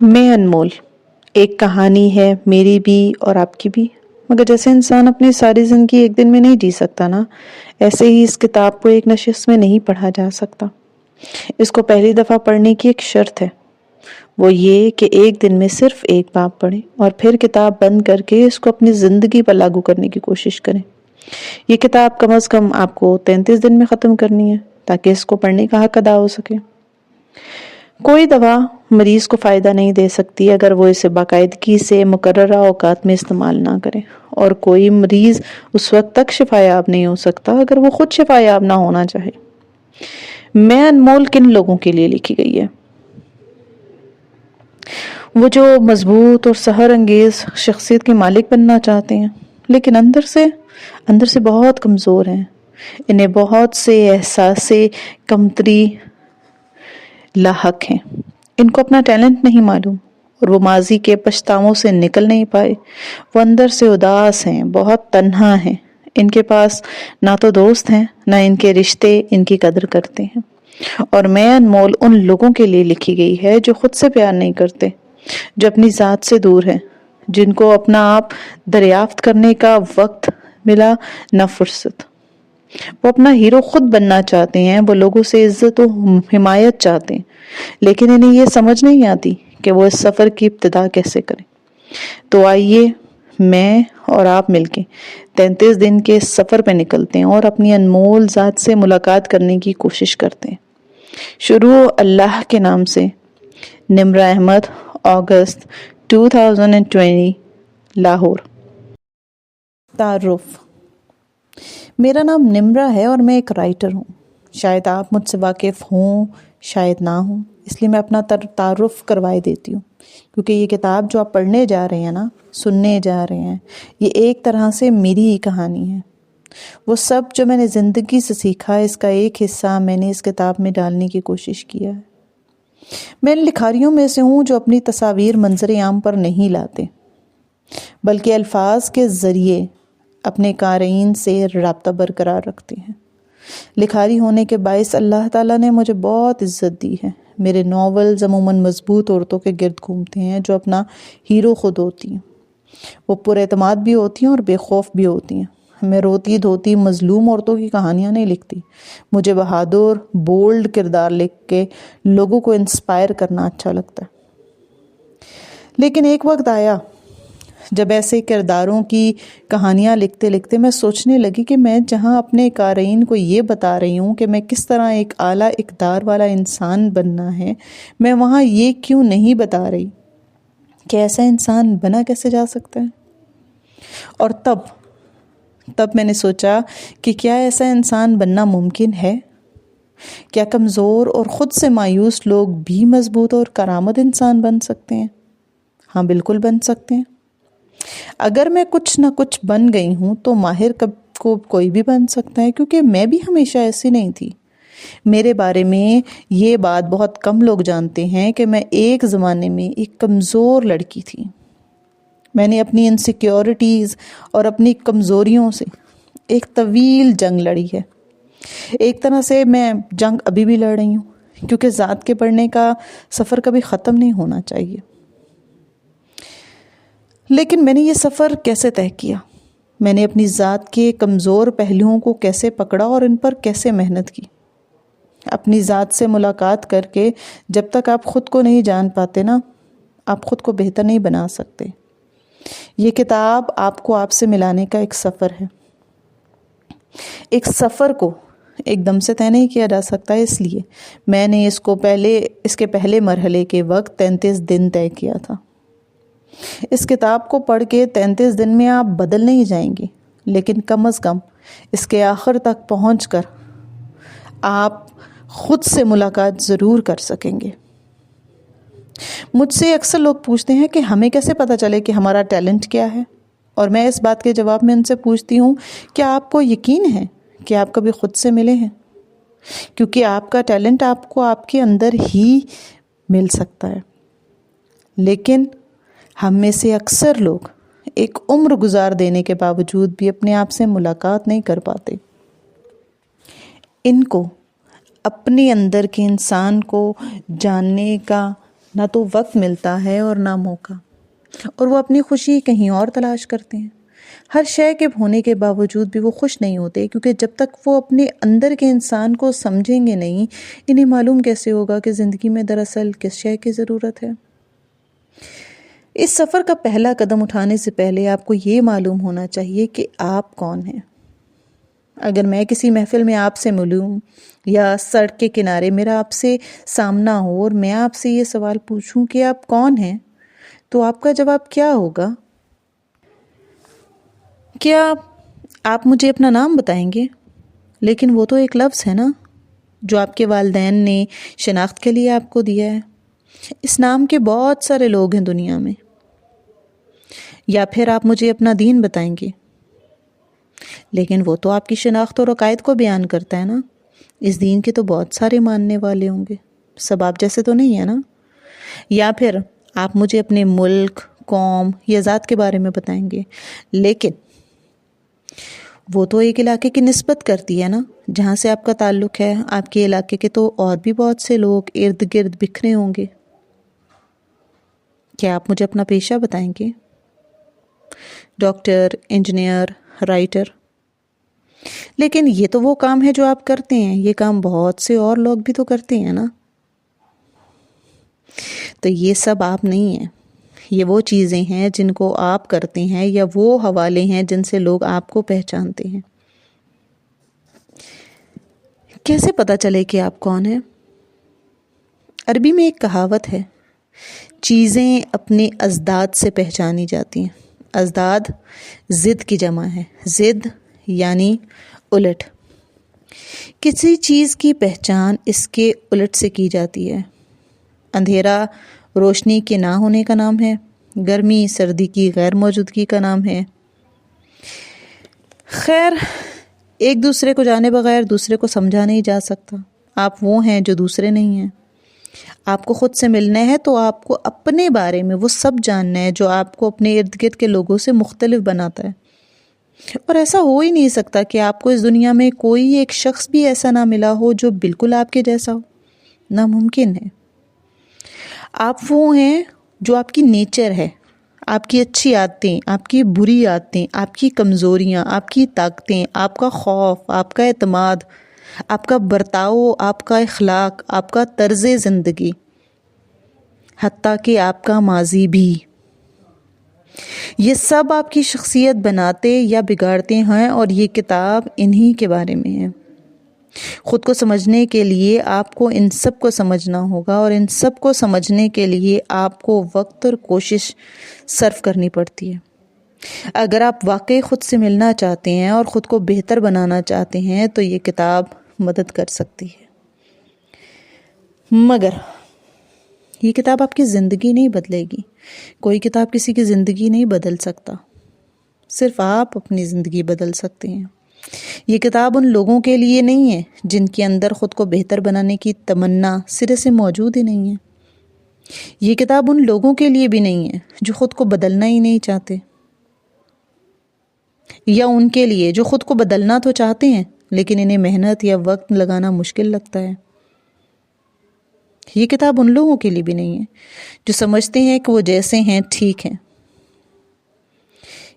میں انمول ایک کہانی ہے، میری بھی اور آپ کی بھی۔ مگر جیسے انسان اپنی ساری زندگی ایک دن میں نہیں جی سکتا نا، ایسے ہی اس کتاب کو ایک نشست میں نہیں پڑھا جا سکتا۔ اس کو پہلی دفعہ پڑھنے کی ایک شرط ہے، وہ یہ کہ ایک دن میں صرف ایک باب پڑھیں اور پھر کتاب بند کر کے اس کو اپنی زندگی پر لاگو کرنے کی کوشش کریں۔ یہ کتاب کم از کم آپ کو 33 دن میں ختم کرنی ہے تاکہ اس کو پڑھنے کا حق ادا ہو سکے۔ کوئی دوا مریض کو فائدہ نہیں دے سکتی اگر وہ اسے باقاعدگی سے مقررہ اوقات میں استعمال نہ کرے، اور کوئی مریض اس وقت تک شفا یاب نہیں ہو سکتا اگر وہ خود شفا یاب نہ ہونا چاہے۔ میں انمول کن لوگوں کے لیے لکھی گئی ہے؟ وہ جو مضبوط اور سحر انگیز شخصیت کے مالک بننا چاہتے ہیں لیکن اندر سے بہت کمزور ہیں۔ انہیں بہت سے احساس کمتری لاحق ہیں۔ ان کو اپنا ٹیلنٹ نہیں معلوم اور وہ ماضی کے پچھتاووں سے نکل نہیں پائے۔ وہ اندر سے اداس ہیں، بہت تنہا ہیں۔ ان کے پاس نہ تو دوست ہیں، نہ ان کے رشتے ان کی قدر کرتے ہیں۔ اور میں انمول ان لوگوں کے لیے لکھی گئی ہے جو خود سے پیار نہیں کرتے، جو اپنی ذات سے دور ہیں، جن کو اپنا آپ دریافت کرنے کا وقت ملا نہ فرصت۔ وہ اپنا ہیرو خود بننا چاہتے ہیں، وہ لوگوں سے عزت و حمایت چاہتے ہیں، لیکن انہیں یہ سمجھ نہیں آتی کہ وہ اس سفر کی ابتدا کیسے کریں۔ تو آئیے میں اور آپ مل کے 33 دن کے اس سفر پہ نکلتے ہیں اور اپنی انمول ذات سے ملاقات کرنے کی کوشش کرتے ہیں۔ شروع اللہ کے نام سے۔ نمرہ احمد، اگست 2020، لاہور۔ تعارف۔ میرا نام نمرہ ہے اور میں ایک رائٹر ہوں۔ شاید آپ مجھ سے واقف ہوں، شاید نہ ہوں، اس لیے میں اپنا تعارف کروائے دیتی ہوں، کیونکہ یہ کتاب جو آپ پڑھنے جا رہے ہیں نا، سننے جا رہے ہیں، یہ ایک طرح سے میری ہی کہانی ہے۔ وہ سب جو میں نے زندگی سے سیکھا، اس کا ایک حصہ میں نے اس کتاب میں ڈالنے کی کوشش کیا ہے۔ میں ان لکھاریوں میں سے ہوں جو اپنی تصاویر منظر عام پر نہیں لاتے، بلکہ الفاظ کے ذریعے اپنے قارئین سے رابطہ برقرار رکھتے ہیں۔ لکھاری ہونے کے باعث اللہ تعالیٰ نے مجھے بہت عزت دی ہے۔ میرے ناولز عموماً مضبوط عورتوں کے گرد گھومتے ہیں جو اپنا ہیرو خود ہوتی ہیں۔ وہ پر اعتماد بھی ہوتی ہیں اور بے خوف بھی ہوتی ہیں۔ میں روتی دھوتی مظلوم عورتوں کی کہانیاں نہیں لکھتی۔ مجھے بہادر بولڈ کردار لکھ کے لوگوں کو انسپائر کرنا اچھا لگتا ہے۔ لیکن ایک وقت آیا جب ایسے کرداروں کی کہانیاں لکھتے لکھتے میں سوچنے لگی کہ میں جہاں اپنے قارئین کو یہ بتا رہی ہوں کہ میں کس طرح ایک اعلیٰ اقدار والا انسان بننا ہے، میں وہاں یہ کیوں نہیں بتا رہی کہ ایسا انسان بنا کیسے جا سکتا ہے۔ اور تب میں نے سوچا کہ کیا ایسا انسان بننا ممکن ہے؟ کیا کمزور اور خود سے مایوس لوگ بھی مضبوط اور کارآمد انسان بن سکتے ہیں؟ ہاں، بالکل بن سکتے ہیں۔ اگر میں کچھ نہ کچھ بن گئی ہوں تو ماہر کو کوئی بھی بن سکتا ہے، کیونکہ میں بھی ہمیشہ ایسی نہیں تھی۔ میرے بارے میں یہ بات بہت کم لوگ جانتے ہیں کہ میں ایک زمانے میں ایک کمزور لڑکی تھی۔ میں نے اپنی انسیکیورٹیز اور اپنی کمزوریوں سے ایک طویل جنگ لڑی ہے۔ ایک طرح سے میں جنگ ابھی بھی لڑ رہی ہوں، کیونکہ ذات کے پڑھنے کا سفر کبھی ختم نہیں ہونا چاہیے۔ لیکن میں نے یہ سفر کیسے طے کیا؟ میں نے اپنی ذات کے کمزور پہلوؤں کو کیسے پکڑا اور ان پر کیسے محنت کی؟ اپنی ذات سے ملاقات کر کے جب تک آپ خود کو نہیں جان پاتے نا، آپ خود کو بہتر نہیں بنا سکتے۔ یہ کتاب آپ کو آپ سے ملانے کا ایک سفر ہے۔ ایک سفر کو ایک دم سے طے نہیں کیا جا سکتا، اس لیے میں نے اس کے پہلے مرحلے کے وقت 33 دن طے کیا تھا۔ اس کتاب کو پڑھ کے 33 دن میں آپ بدل نہیں جائیں گے، لیکن کم از کم اس کے آخر تک پہنچ کر آپ خود سے ملاقات ضرور کر سکیں گے۔ مجھ سے اکثر لوگ پوچھتے ہیں کہ ہمیں کیسے پتہ چلے کہ ہمارا ٹیلنٹ کیا ہے، اور میں اس بات کے جواب میں ان سے پوچھتی ہوں کیا آپ کو یقین ہے کہ آپ کبھی خود سے ملے ہیں؟ کیونکہ آپ کا ٹیلنٹ آپ کو آپ کے اندر ہی مل سکتا ہے، لیکن ہم میں سے اکثر لوگ ایک عمر گزار دینے کے باوجود بھی اپنے آپ سے ملاقات نہیں کر پاتے۔ ان کو اپنے اندر کے انسان کو جاننے کا نہ تو وقت ملتا ہے اور نہ موقع، اور وہ اپنی خوشی کہیں اور تلاش کرتے ہیں۔ ہر شے کے ہونے کے باوجود بھی وہ خوش نہیں ہوتے، کیونکہ جب تک وہ اپنے اندر کے انسان کو سمجھیں گے نہیں، انہیں معلوم کیسے ہوگا کہ زندگی میں دراصل کس شے کی ضرورت ہے۔ اس سفر کا پہلا قدم اٹھانے سے پہلے آپ کو یہ معلوم ہونا چاہیے کہ آپ کون ہیں۔ اگر میں کسی محفل میں آپ سے ملوں یا سڑک کے کنارے میرا آپ سے سامنا ہو اور میں آپ سے یہ سوال پوچھوں کہ آپ کون ہیں، تو آپ کا جواب کیا ہوگا؟ کیا آپ مجھے اپنا نام بتائیں گے؟ لیکن وہ تو ایک لفظ ہے نا، جو آپ کے والدین نے شناخت کے لیے آپ کو دیا ہے۔ اس نام کے بہت سارے لوگ ہیں دنیا میں۔ یا پھر آپ مجھے اپنا دین بتائیں گے، لیکن وہ تو آپ کی شناخت اور عقائد کو بیان کرتا ہے نا۔ اس دین کے تو بہت سارے ماننے والے ہوں گے، سب آپ جیسے تو نہیں ہے نا۔ یا پھر آپ مجھے اپنے ملک، قوم یا ذات کے بارے میں بتائیں گے، لیکن وہ تو ایک علاقے کی نسبت کرتی ہے نا، جہاں سے آپ کا تعلق ہے۔ آپ کے علاقے کے تو اور بھی بہت سے لوگ ارد گرد بکھرے ہوں گے۔ کیا آپ مجھے اپنا پیشہ بتائیں گے؟ Doctor, engineer, writer. لیکن یہ تو وہ کام ہے جو آپ کرتے ہیں، یہ کام بہت سے اور لوگ بھی تو کرتے ہیں نا۔ تو یہ سب آپ نہیں ہیں، یہ وہ چیزیں ہیں جن کو آپ کرتے ہیں، یا وہ حوالے ہیں جن سے لوگ آپ کو پہچانتے ہیں۔ کیسے پتہ چلے کہ آپ کون ہیں؟ عربی میں ایک کہاوت ہے، چیزیں اپنے ازداد سے پہچانی جاتی ہیں۔ ازداد ضد کی جمع ہے، ضد یعنی الٹ۔ کسی چیز کی پہچان اس کے الٹ سے کی جاتی ہے۔ اندھیرا روشنی کے نہ ہونے کا نام ہے، گرمی سردی کی غیر موجودگی کا نام ہے۔ خیر، ایک دوسرے کو جانے بغیر دوسرے کو سمجھا نہیں جا سکتا۔ آپ وہ ہیں جو دوسرے نہیں ہیں۔ آپ کو خود سے ملنا ہے تو آپ کو اپنے بارے میں وہ سب جاننا ہے جو آپ کو اپنے ارد گرد کے لوگوں سے مختلف بناتا ہے۔ اور ایسا ہو ہی نہیں سکتا کہ آپ کو اس دنیا میں کوئی ایک شخص بھی ایسا نہ ملا ہو جو بالکل آپ کے جیسا ہو، ناممکن ہے۔ آپ وہ ہیں جو آپ کی نیچر ہے، آپ کی اچھی عادتیں، آپ کی بری عادتیں، آپ کی کمزوریاں، آپ کی طاقتیں، آپ کا خوف، آپ کا اعتماد، آپ کا برتاؤ، آپ کا اخلاق، آپ کا طرز زندگی، حتیٰ کہ آپ کا ماضی بھی، یہ سب آپ کی شخصیت بناتے یا بگاڑتے ہیں، اور یہ کتاب انہی کے بارے میں ہے۔ خود کو سمجھنے کے لیے آپ کو ان سب کو سمجھنا ہوگا، اور ان سب کو سمجھنے کے لیے آپ کو وقت اور کوشش صرف کرنی پڑتی ہے۔ اگر آپ واقعی خود سے ملنا چاہتے ہیں اور خود کو بہتر بنانا چاہتے ہیں تو یہ کتاب مدد کر سکتی ہے، مگر یہ کتاب آپ کی زندگی نہیں بدلے گی۔ کوئی کتاب کسی کی زندگی نہیں بدل سکتا، صرف آپ اپنی زندگی بدل سکتے ہیں۔ یہ کتاب ان لوگوں کے لیے نہیں ہے جن کے اندر خود کو بہتر بنانے کی تمنا سرے سے موجود ہی نہیں ہے۔ یہ کتاب ان لوگوں کے لیے بھی نہیں ہے جو خود کو بدلنا ہی نہیں چاہتے، یا ان کے لیے جو خود کو بدلنا تو چاہتے ہیں لیکن انہیں محنت یا وقت لگانا مشکل لگتا ہے۔ یہ کتاب ان لوگوں کے لیے بھی نہیں ہے جو سمجھتے ہیں کہ وہ جیسے ہیں ٹھیک ہیں۔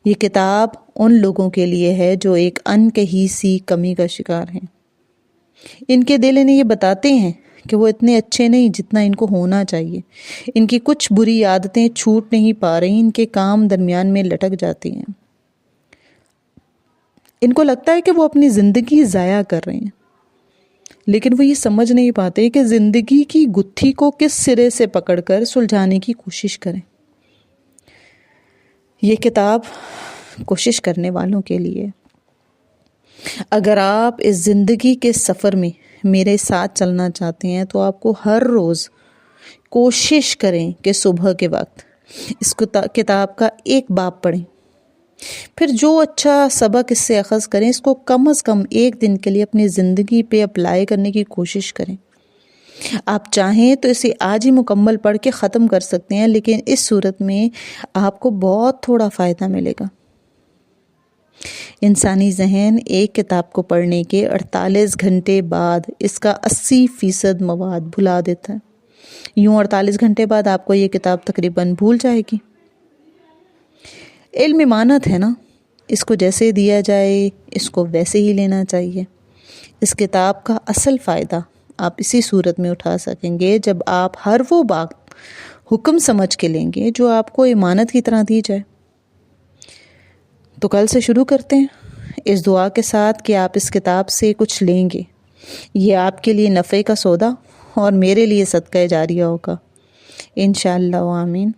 یہ کتاب ان لوگوں کے لیے ہے جو ایک انکہی سی کمی کا شکار ہیں۔ ان کے دل انہیں یہ بتاتے ہیں کہ وہ اتنے اچھے نہیں جتنا ان کو ہونا چاہیے۔ ان کی کچھ بری عادتیں چھوٹ نہیں پا رہی، ان کے کام درمیان میں لٹک جاتے ہیں۔ ان کو لگتا ہے کہ وہ اپنی زندگی ضائع کر رہے ہیں، لیکن وہ یہ سمجھ نہیں پاتے کہ زندگی کی گتھی کو کس سرے سے پکڑ کر سلجھانے کی کوشش کریں۔ یہ کتاب کوشش کرنے والوں کے لیے۔ اگر آپ اس زندگی کے سفر میں میرے ساتھ چلنا چاہتے ہیں تو آپ کو ہر روز کوشش کریں کہ صبح کے وقت اس کتاب کا ایک باب پڑھیں، پھر جو اچھا سبق اس سے اخذ کریں اس کو کم از کم ایک دن کے لیے اپنی زندگی پہ اپلائی کرنے کی کوشش کریں۔ آپ چاہیں تو اسے آج ہی مکمل پڑھ کے ختم کر سکتے ہیں، لیکن اس صورت میں آپ کو بہت تھوڑا فائدہ ملے گا۔ انسانی ذہن ایک کتاب کو پڑھنے کے 48 گھنٹے بعد اس کا 80% مواد بھلا دیتا ہے۔ یوں 48 گھنٹے بعد آپ کو یہ کتاب تقریباً بھول جائے گی۔ علم امانت ہے نا، اس کو جیسے دیا جائے اس کو ویسے ہی لینا چاہیے۔ اس کتاب کا اصل فائدہ آپ اسی صورت میں اٹھا سکیں گے جب آپ ہر وہ بات حکم سمجھ کے لیں گے جو آپ کو امانت کی طرح دی جائے۔ تو کل سے شروع کرتے ہیں اس دعا کے ساتھ کہ آپ اس کتاب سے کچھ لیں گے، یہ آپ کے لیے نفع کا سودا اور میرے لیے صدقہ جاریہ ہوگا، انشاءاللہ آمین۔